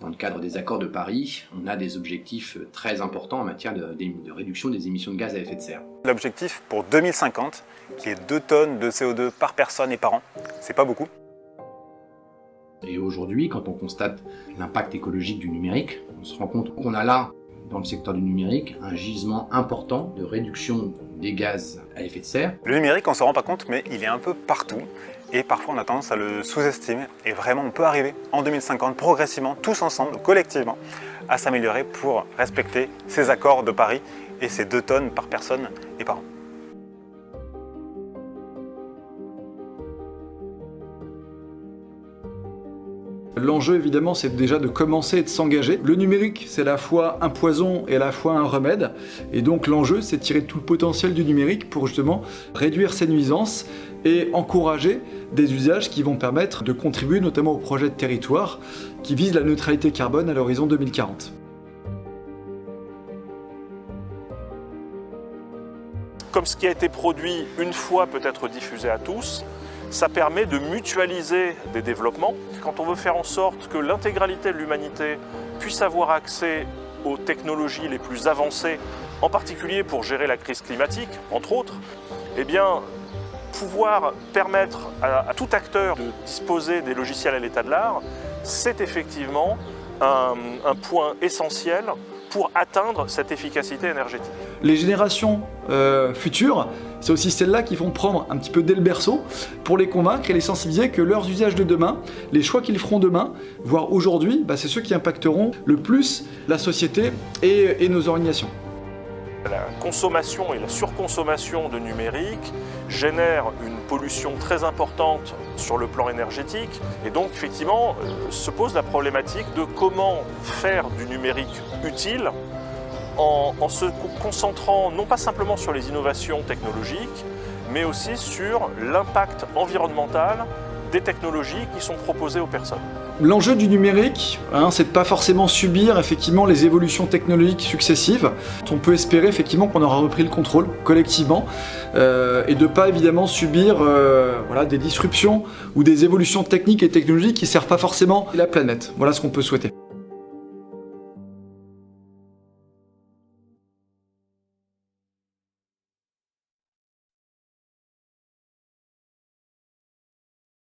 Dans le cadre des accords de Paris, on a des objectifs très importants en matière de réduction des émissions de gaz à effet de serre. L'objectif pour 2050, qui est 2 tonnes de CO2 par personne et par an, c'est pas beaucoup. Et aujourd'hui, quand on constate l'impact écologique du numérique, on se rend compte qu'on a là, dans le secteur du numérique, un gisement important de réduction des gaz à effet de serre. Le numérique, on ne s'en rend pas compte, mais il est un peu partout. Et parfois, on a tendance à le sous-estimer. Et vraiment, on peut arriver en 2050, progressivement, tous ensemble, collectivement, à s'améliorer pour respecter ces accords de Paris et ces 2 tonnes par personne et par an. L'enjeu, évidemment, c'est déjà de commencer et de s'engager. Le numérique, c'est à la fois un poison et à la fois un remède. Et donc, l'enjeu, c'est de tirer tout le potentiel du numérique pour justement réduire ses nuisances et encourager des usages qui vont permettre de contribuer notamment au projet de territoire qui vise la neutralité carbone à l'horizon 2040. Comme ce qui a été produit une fois peut être diffusé à tous, ça permet de mutualiser des développements. Quand on veut faire en sorte que l'intégralité de l'humanité puisse avoir accès aux technologies les plus avancées, en particulier pour gérer la crise climatique, entre autres, eh bien, pouvoir permettre à tout acteur de disposer des logiciels à l'état de l'art, c'est effectivement un point essentiel pour atteindre cette efficacité énergétique. Les générations futures, c'est aussi celles-là qui vont prendre un petit peu dès le berceau pour les convaincre et les sensibiliser que leurs usages de demain, les choix qu'ils feront demain, voire aujourd'hui, c'est ceux qui impacteront le plus la société et nos organisations. La consommation et la surconsommation de numérique génèrent une pollution très importante sur le plan énergétique et donc effectivement se pose la problématique de comment faire du numérique utile en se concentrant non pas simplement sur les innovations technologiques mais aussi sur l'impact environnemental des technologies qui sont proposées aux personnes. L'enjeu du numérique, c'est de ne pas forcément subir effectivement les évolutions technologiques successives. On peut espérer effectivement qu'on aura repris le contrôle collectivement et de ne pas évidemment subir des disruptions ou des évolutions techniques et technologiques qui ne servent pas forcément la planète. Voilà ce qu'on peut souhaiter.